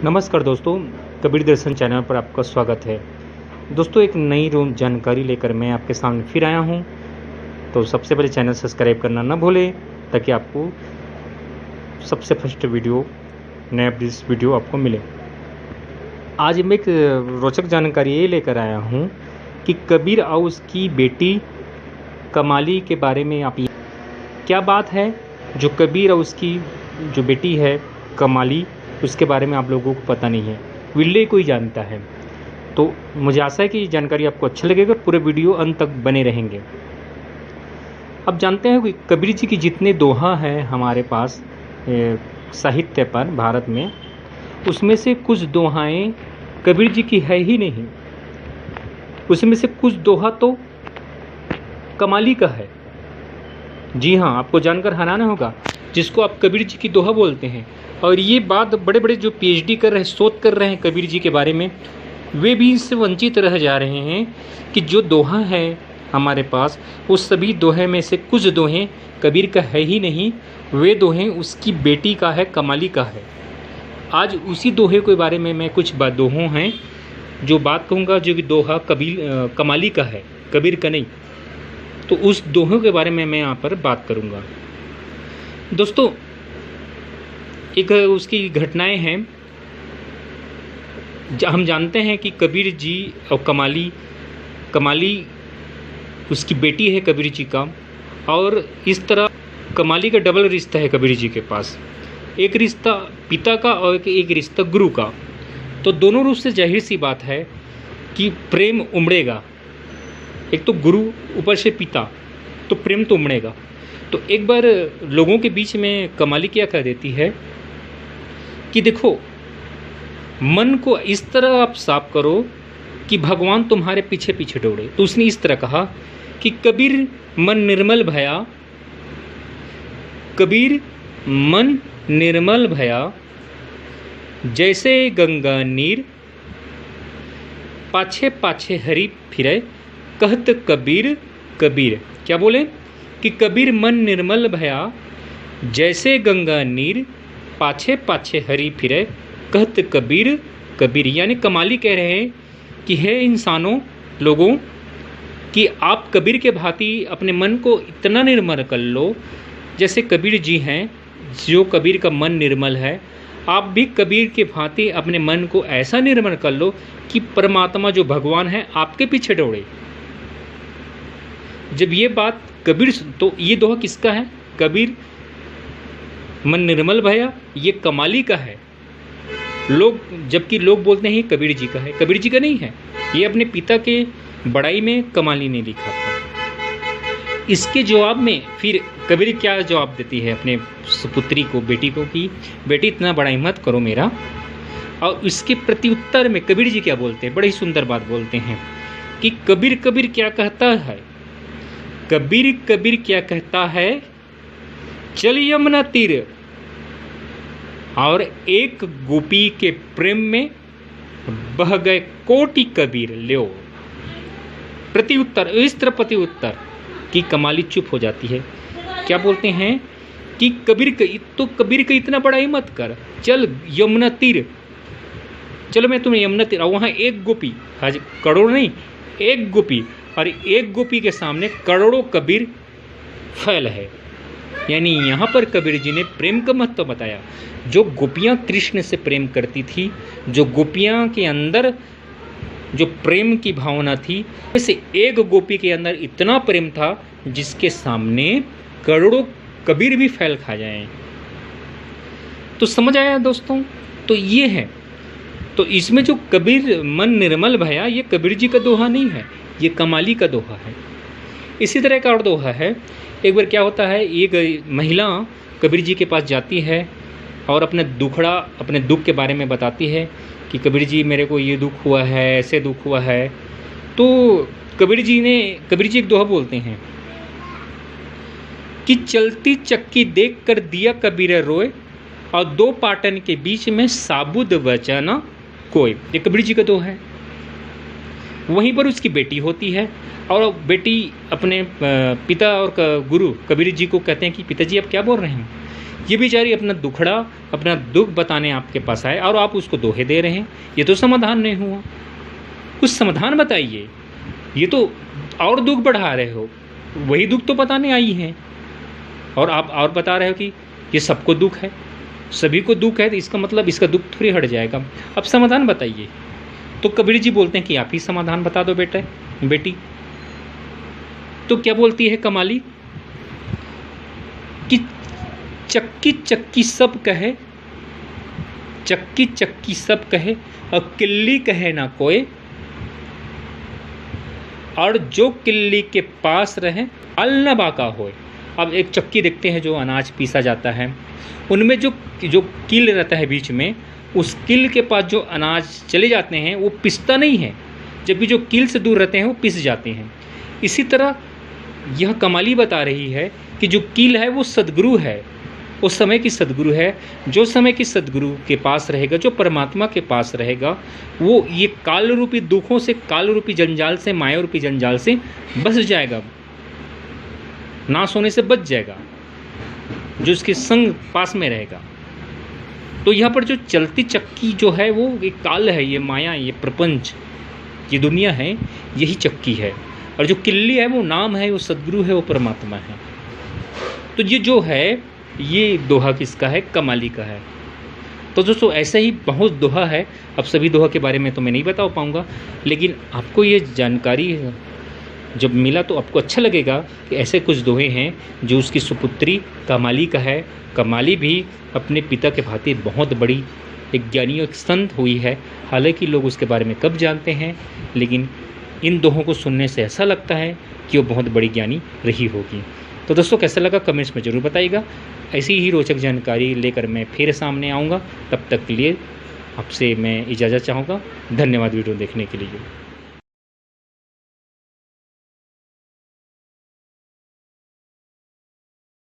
नमस्कार दोस्तों, कबीर दर्शन चैनल पर आपका स्वागत है। दोस्तों, एक नई जानकारी लेकर मैं आपके सामने फिर आया हूं। तो सबसे पहले चैनल सब्सक्राइब करना ना भूलें ताकि आपको सबसे फर्स्ट नया वीडियो आपको मिले। आज मैं एक रोचक जानकारी ये लेकर आया हूं कि कबीर और उसकी बेटी कमाली के बारे में आप क्या बात है जो कबीर और उसकी जो बेटी है कमाली उसके बारे में आप लोगों को पता नहीं है, विरले कोई जानता है। तो मुझे आशा है कि ये जानकारी आपको अच्छा लगेगा, पूरे वीडियो अंत तक बने रहेंगे। अब जानते हैं कि कबीर जी की जितने दोहा हैं हमारे पास साहित्य पर भारत में, उसमें से कुछ दोहाएं कबीर जी की है ही नहीं। उसमें से कुछ दोहा तो कमाली का है। जी हाँ, आपको जानकर हैरान होगा, जिसको आप कबीर जी की दोहा बोलते हैं। और ये बात बड़े बड़े जो पीएचडी कर रहे हैं, शोध कर रहे हैं कबीर जी के बारे में, वे भी इससे वंचित रह जा रहे हैं कि जो दोहा है हमारे पास, वो सभी दोहे में से कुछ दोहे कबीर का है ही नहीं, वे दोहे उसकी बेटी का है, कमाली का है। आज उसी दोहे के बारे में मैं कुछ दोहों हैं जो बात कहूँगा, जो कि दोहा कमाली का है, कबीर का नहीं। तो उस दोहों के बारे में मैं यहाँ पर बात करूँगा। दोस्तों, एक उसकी घटनाएं हैं। हम जानते हैं कि कबीर जी और कमाली उसकी बेटी है कबीर जी का, और इस तरह कमाली का डबल रिश्ता है कबीर जी के पास। एक रिश्ता पिता का और एक रिश्ता गुरु का। तो दोनों रूप से जाहिर सी बात है कि प्रेम उमड़ेगा। एक तो गुरु, ऊपर से पिता, तो प्रेम तो उमड़ेगा। तो एक बार लोगों के बीच में कमाली क्या कह देती है कि देखो, मन को इस तरह आप साफ करो कि भगवान तुम्हारे पीछे पीछे दौड़े। तो उसने इस तरह कहा कि कबीर मन निर्मल भया, कबीर मन निर्मल भया, जैसे गंगा नीर, पाछे पाछे हरि फिरे, कहत कबीर कबीर। क्या बोले कि कबीर मन निर्मल भया, जैसे गंगा नीर, पाछे पाछे हरि फिरे, कहत कबीर कबीर। यानी कमाली कह रहे हैं कि हे इंसानों, लोगों, कि आप कबीर के भांति अपने मन को इतना निर्मल कर लो जैसे कबीर जी हैं, जो कबीर का मन निर्मल है। आप भी कबीर के भांति अपने मन को ऐसा निर्मल कर लो कि परमात्मा जो भगवान है आपके पीछे दौड़े। जब ये बात कबीर, तो ये दोहा किसका है? कबीर मन निर्मल भया, ये कमाली का है। जबकि लोग बोलते हैं कबीर जी का है, कबीर जी का नहीं है। ये अपने पिता के बड़ाई में कमाली ने लिखा था। इसके जवाब में फिर कबीर क्या जवाब देती है अपने सुपुत्री को, बेटी को, कि बेटी इतना बड़ाई मत करो मेरा। और इसके प्रत्युत्तर में कबीर जी क्या बोलते हैं? बड़ी सुंदर बात बोलते हैं कि कबीर कबीर क्या कहता है, कबीर कबीर क्या कहता है, चल यमुना तीर, और एक गोपी के प्रेम में बह गए कोटि कबीर ल्यो। प्रत्युत्तर, इस तरह प्रत्युत्तर कि कमाली चुप हो जाती है। क्या बोलते हैं कि कबीर का इतना बड़ा ही मत कर, चल यमुना तीर, चलो मैं तुम्हें यमुना तीर। और वहाँ एक गोपी, आज करोड़ नहीं, एक गोपी, और एक गोपी के सामने करोड़ों कबीर फैल है। यानी यहाँ पर कबीर जी ने प्रेम का महत्व बताया। जो गोपियाँ कृष्ण से प्रेम करती थी, जो गोपियाँ के अंदर जो प्रेम की भावना थी, वैसे एक गोपी के अंदर इतना प्रेम था जिसके सामने करोड़ों कबीर भी फैल खा जाएं। तो समझ आया दोस्तों? तो ये है। तो इसमें जो कबीर मन निर्मल भया, ये कबीर जी का दोहा नहीं है, ये कमाली का दोहा है। इसी तरह का और दोहा है। एक बार क्या होता है, एक महिला कबीर जी के पास जाती है और अपने दुख के बारे में बताती है कि कबीर जी, मेरे को ये दुख हुआ है, ऐसे दुख हुआ है। तो कबीर जी एक दोहा बोलते हैं कि चलती चक्की देख कर दिया कबीर रोए, और दो पाटन के बीच में साबुद बचा ना कोई। ये कबीर जी का दोहा है। वहीं पर उसकी बेटी होती है और बेटी अपने पिता और गुरु कबीर जी को कहते हैं कि पिताजी आप क्या बोल रहे हैं। ये बेचारी अपना दुखड़ा, अपना दुख बताने आपके पास आए और आप उसको दोहे दे रहे हैं। ये तो समाधान नहीं हुआ, कुछ समाधान बताइए। ये तो और दुख बढ़ा रहे हो, वही दुख तो बताने आई हैं और आप और बता रहे हो कि ये सबको दुख है, सभी को दुख है, तो इसका मतलब इसका दुख थोड़ी हट जाएगा। अब समाधान बताइए। तो कबीर जी बोलते हैं कि आप ही समाधान बता दो बेटी। तो क्या बोलती है कमाली कि चक्की चक्की सब कहे, चक्की चक्की सब कहे और किल्ली कहे ना कोई, और जो किल्ली के पास रहे अलनबा का होए। अब एक चक्की देखते हैं जो अनाज पीसा जाता है, उनमें जो किल रहता है बीच में, उस किल के पास जो अनाज चले जाते हैं वो पिसता नहीं है, जबकि जो किल से दूर रहते हैं वो पिस जाते हैं। इसी तरह यह कमाली बता रही है कि जो किल है वो सद्गुरु है, उस समय की सद्गुरु है। जो समय की सद्गुरु के पास रहेगा, जो परमात्मा के पास रहेगा, वो ये काल रूपी दुखों से, काल रूपी जंजाल से, माया रूपी जंजाल से बच जाएगा, नाश होने से बच जाएगा, जो उसके संग पास में रहेगा। तो यहाँ पर जो चलती चक्की जो है वो ये काल है, ये माया, ये प्रपंच, ये दुनिया है, यही चक्की है। और जो किल्ली है वो नाम है, वो सद्गुरु है, वो परमात्मा है। तो ये जो है, ये दोहा किसका है? कमाली का है। तो दोस्तों ऐसे ही बहुत दोहा है, अब सभी दोहा के बारे में तो मैं नहीं बता पाऊँगा, लेकिन आपको ये जानकारी जब मिला तो आपको अच्छा लगेगा कि ऐसे कुछ दोहे हैं जो उसकी सुपुत्री कमाली का है। कमाली भी अपने पिता के भांति बहुत बड़ी एक ज्ञानी, एक संत हुई है। हालांकि लोग उसके बारे में कब जानते हैं, लेकिन इन दोहों को सुनने से ऐसा लगता है कि वो बहुत बड़ी ज्ञानी रही होगी। तो दोस्तों कैसा लगा कमेंट्स में ज़रूर बताइएगा। ऐसी ही रोचक जानकारी लेकर मैं फिर सामने आऊँगा। तब तक के लिए आपसे मैं इजाज़त चाहूँगा। धन्यवाद वीडियो देखने के लिए।